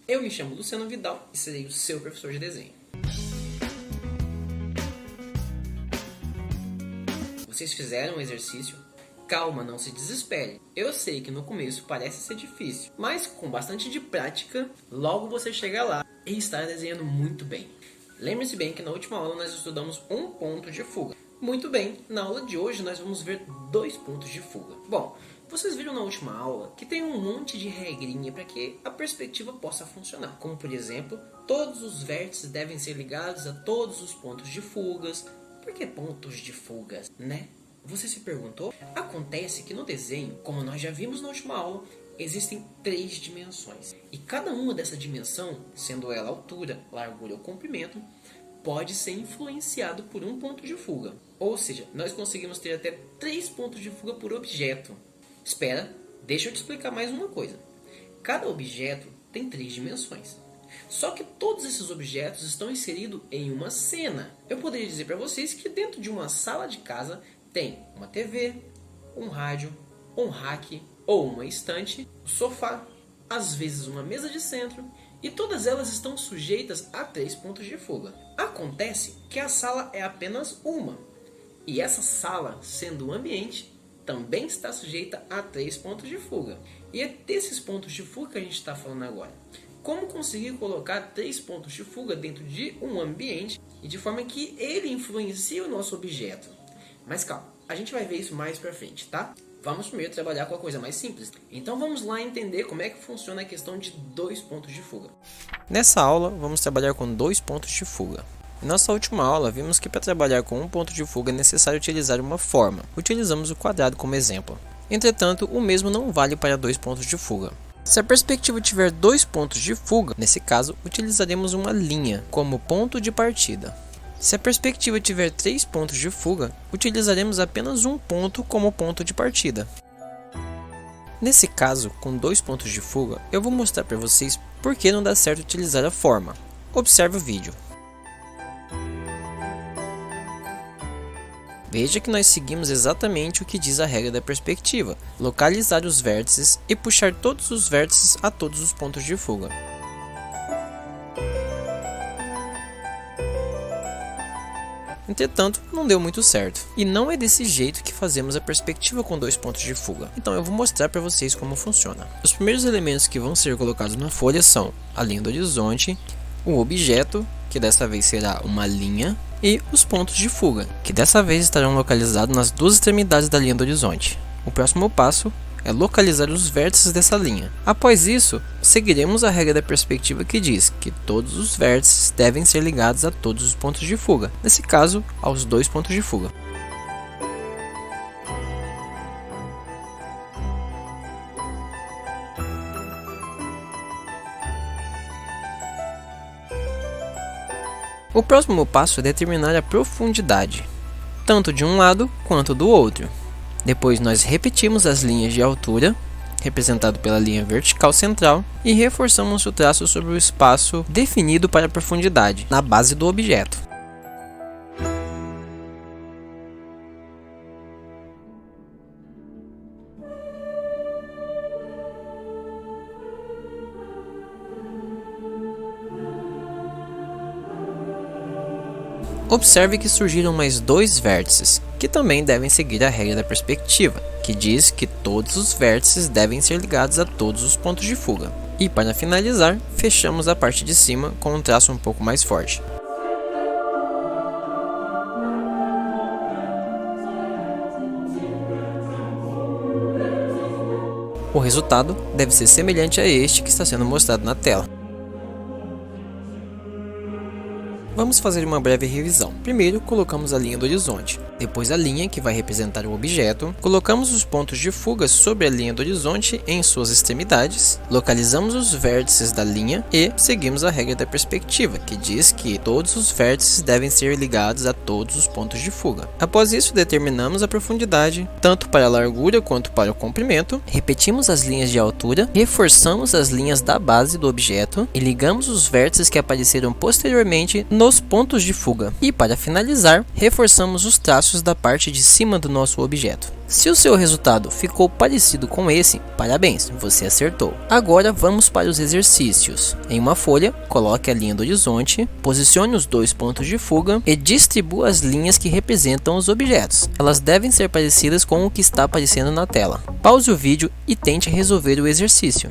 Eu me chamo Luciano Vidal e serei o seu professor de desenho. Vocês fizeram o exercício? Calma, não se desespere. Eu sei que no começo parece ser difícil, mas com bastante de prática, logo você chega lá e estará desenhando muito bem. Lembre-se bem que na última aula nós estudamos um ponto de fuga. Muito bem, na aula de hoje nós vamos ver 2 pontos de fuga. Bom, vocês viram na última aula que tem um monte de regrinha para que a perspectiva possa funcionar. Como por exemplo, todos os vértices devem ser ligados a todos os pontos de fugas. Por que pontos de fugas, né? Você se perguntou? Acontece que no desenho, como nós já vimos na última aula, existem 3 dimensões. E cada uma dessa dimensão, sendo ela altura, largura ou comprimento, pode ser influenciado por um ponto de fuga. Ou seja, nós conseguimos ter até 3 pontos de fuga por objeto. Espera, deixa eu te explicar mais uma coisa. Cada objeto tem 3 dimensões. Só que todos esses objetos estão inseridos em uma cena. Eu poderia dizer para vocês que dentro de uma sala de casa tem uma TV, um rádio, um rack ou uma estante, um sofá, às vezes uma mesa de centro, e todas elas estão sujeitas a 3 pontos de fuga. Acontece que a sala é apenas uma, e essa sala, sendo um ambiente, também está sujeita a 3 pontos de fuga. E é desses pontos de fuga que a gente está falando agora. Como conseguir colocar 3 pontos de fuga dentro de um ambiente e de forma que ele influencie o nosso objeto. Mas calma, a gente vai ver isso mais pra frente, tá? Vamos primeiro trabalhar com a coisa mais simples. Então vamos lá entender como é que funciona a questão de 2 pontos de fuga. Nessa aula, vamos trabalhar com 2 pontos de fuga. Em nossa última aula, vimos que para trabalhar com um ponto de fuga é necessário utilizar uma forma. Utilizamos o quadrado como exemplo. Entretanto, o mesmo não vale para 2 pontos de fuga. Se a perspectiva tiver 2 pontos de fuga, nesse caso, utilizaremos uma linha como ponto de partida. Se a perspectiva tiver 3 pontos de fuga, utilizaremos apenas um ponto como ponto de partida. Nesse caso, com 2 pontos de fuga, eu vou mostrar para vocês por que não dá certo utilizar a forma. Observe o vídeo. Veja que nós seguimos exatamente o que diz a regra da perspectiva, localizar os vértices e puxar todos os vértices a todos os pontos de fuga. Entretanto, não deu muito certo. E não é desse jeito que fazemos a perspectiva com 2 pontos de fuga. Então eu vou mostrar para vocês como funciona. Os primeiros elementos que vão ser colocados na folha são a linha do horizonte, o objeto, que dessa vez será uma linha, e os pontos de fuga, que dessa vez estarão localizados nas 2 extremidades da linha do horizonte. O próximo passo é localizar os vértices dessa linha. Após isso, seguiremos a regra da perspectiva que diz que todos os vértices devem ser ligados a todos os pontos de fuga, nesse caso, aos 2 pontos de fuga. O próximo passo é determinar a profundidade, tanto de um lado quanto do outro. Depois nós repetimos as linhas de altura, representado pela linha vertical central, e reforçamos o traço sobre o espaço definido para a profundidade, na base do objeto. Observe que surgiram mais 2 vértices, que também devem seguir a regra da perspectiva, que diz que todos os vértices devem ser ligados a todos os pontos de fuga. E para finalizar, fechamos a parte de cima com um traço um pouco mais forte. O resultado deve ser semelhante a este que está sendo mostrado na tela. Vamos fazer uma breve revisão. Primeiro, colocamos a linha do horizonte. Depois a linha, que vai representar o objeto. Colocamos os pontos de fuga sobre a linha do horizonte em suas extremidades. Localizamos os vértices da linha e seguimos a regra da perspectiva, que diz que todos os vértices devem ser ligados a todos os pontos de fuga. Após isso, determinamos a profundidade, tanto para a largura quanto para o comprimento. Repetimos as linhas de altura, reforçamos as linhas da base do objeto e ligamos os vértices que apareceram posteriormente no nos pontos de fuga. E para finalizar, reforçamos os traços da parte de cima do nosso objeto. Se o seu resultado ficou parecido com esse, parabéns, você acertou. Agora vamos para os exercícios. Em uma folha, coloque a linha do horizonte, posicione os 2 pontos de fuga e distribua as linhas que representam os objetos. Elas devem ser parecidas com o que está aparecendo na tela. Pause o vídeo e tente resolver o exercício.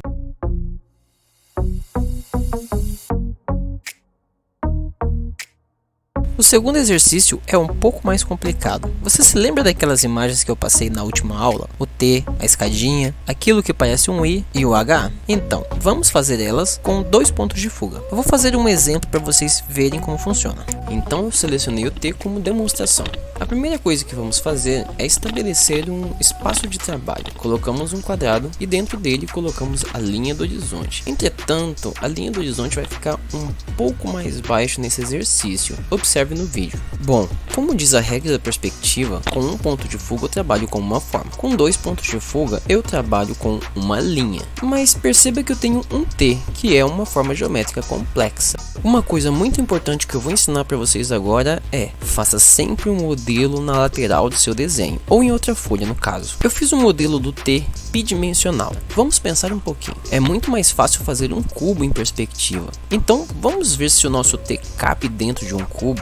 O segundo exercício é um pouco mais complicado. Você se lembra daquelas imagens que eu passei na última aula? O T, a escadinha, aquilo que parece um I e o H? Então, vamos fazer elas com 2 pontos de fuga. Eu vou fazer um exemplo para vocês verem como funciona. Então eu selecionei o T como demonstração. A primeira coisa que vamos fazer é estabelecer um espaço de trabalho. Colocamos um quadrado e dentro dele colocamos a linha do horizonte. Entretanto, a linha do horizonte vai ficar um pouco mais baixo nesse exercício. Observe no vídeo. Bom, como diz a regra da perspectiva, com um ponto de fuga eu trabalho com uma forma. Com 2 pontos de fuga eu trabalho com uma linha. Mas perceba que eu tenho um T, que é uma forma geométrica complexa. Uma coisa muito importante que eu vou ensinar para vocês agora é: faça sempre um modelo na lateral do seu desenho, ou em outra folha no caso. Eu fiz um modelo do T bidimensional. Vamos pensar um pouquinho. É muito mais fácil fazer um cubo em perspectiva. Então vamos ver se o nosso T cabe dentro de um cubo.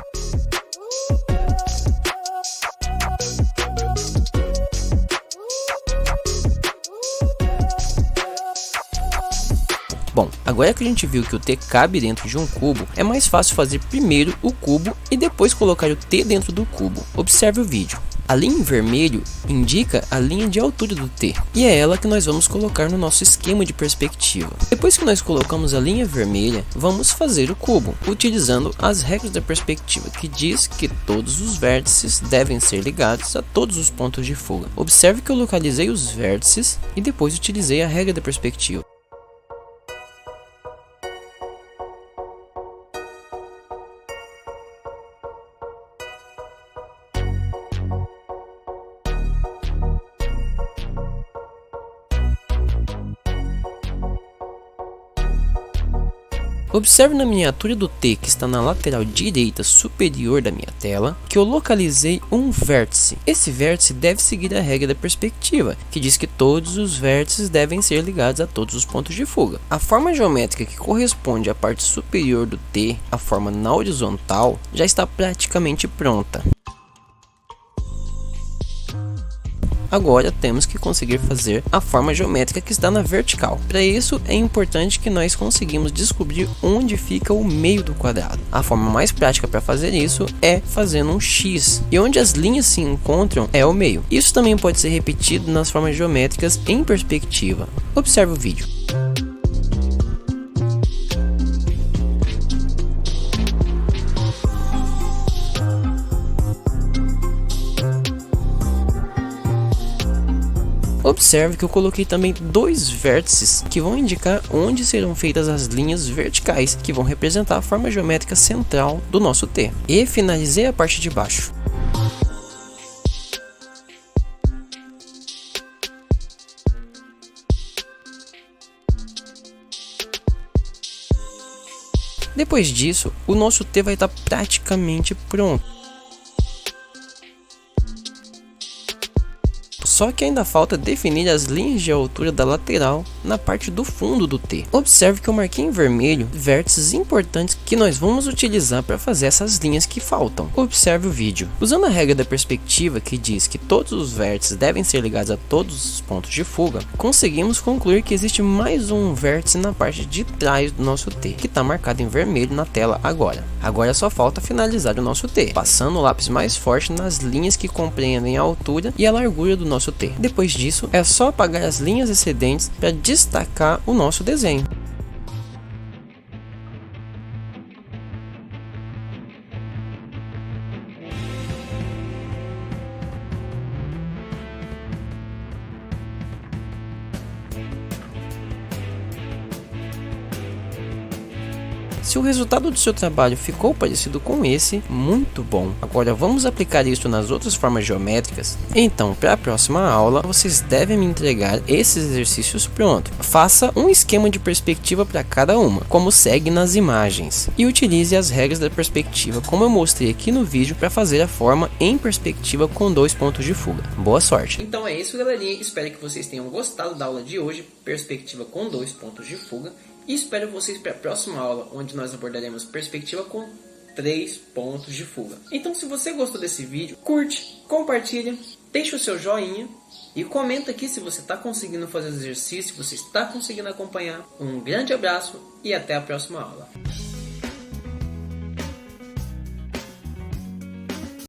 Bom, agora que a gente viu que o T cabe dentro de um cubo, é mais fácil fazer primeiro o cubo e depois colocar o T dentro do cubo. Observe o vídeo. A linha em vermelho indica a linha de altura do T, e é ela que nós vamos colocar no nosso esquema de perspectiva. Depois que nós colocamos a linha vermelha, vamos fazer o cubo, utilizando as regras da perspectiva, que diz que todos os vértices devem ser ligados a todos os pontos de fuga. Observe que eu localizei os vértices e depois utilizei a regra da perspectiva. Observe na miniatura do T que está na lateral direita superior da minha tela que eu localizei um vértice. Esse vértice deve seguir a regra da perspectiva, que diz que todos os vértices devem ser ligados a todos os pontos de fuga. A forma geométrica que corresponde à parte superior do T, a forma na horizontal, já está praticamente pronta. Agora temos que conseguir fazer a forma geométrica que está na vertical. Para isso é importante que nós conseguimos descobrir onde fica o meio do quadrado. A forma mais prática para fazer isso é fazendo um X, e onde as linhas se encontram é o meio. Isso também pode ser repetido nas formas geométricas em perspectiva. Observe o vídeo. Observe que eu coloquei também 2 vértices que vão indicar onde serão feitas as linhas verticais, que vão representar a forma geométrica central do nosso T. E finalizei a parte de baixo. Depois disso, o nosso T vai estar praticamente pronto. Só que ainda falta definir as linhas de altura da lateral na parte do fundo do T. Observe que eu marquei em vermelho vértices importantes que nós vamos utilizar para fazer essas linhas que faltam. Observe o vídeo. Usando a regra da perspectiva, que diz que todos os vértices devem ser ligados a todos os pontos de fuga, conseguimos concluir que existe mais um vértice na parte de trás do nosso T, que está marcado em vermelho na tela agora. Agora só falta finalizar o nosso T, passando o lápis mais forte nas linhas que compreendem a altura e a largura do nosso T. Depois disso, é só apagar as linhas excedentes para destacar o nosso desenho. Se o resultado do seu trabalho ficou parecido com esse, muito bom. Agora vamos aplicar isso nas outras formas geométricas? Então, para a próxima aula, vocês devem me entregar esses exercícios prontos. Faça um esquema de perspectiva para cada uma, como segue nas imagens. E utilize as regras da perspectiva, como eu mostrei aqui no vídeo, para fazer a forma em perspectiva com 2 pontos de fuga. Boa sorte! Então é isso, galerinha. Espero que vocês tenham gostado da aula de hoje, perspectiva com 2 pontos de fuga. E espero vocês para a próxima aula, onde nós abordaremos perspectiva com 3 pontos de fuga. Então, se você gostou desse vídeo, curte, compartilha, deixa o seu joinha e comenta aqui se você está conseguindo fazer o exercício, se você está conseguindo acompanhar. Um grande abraço e até a próxima aula.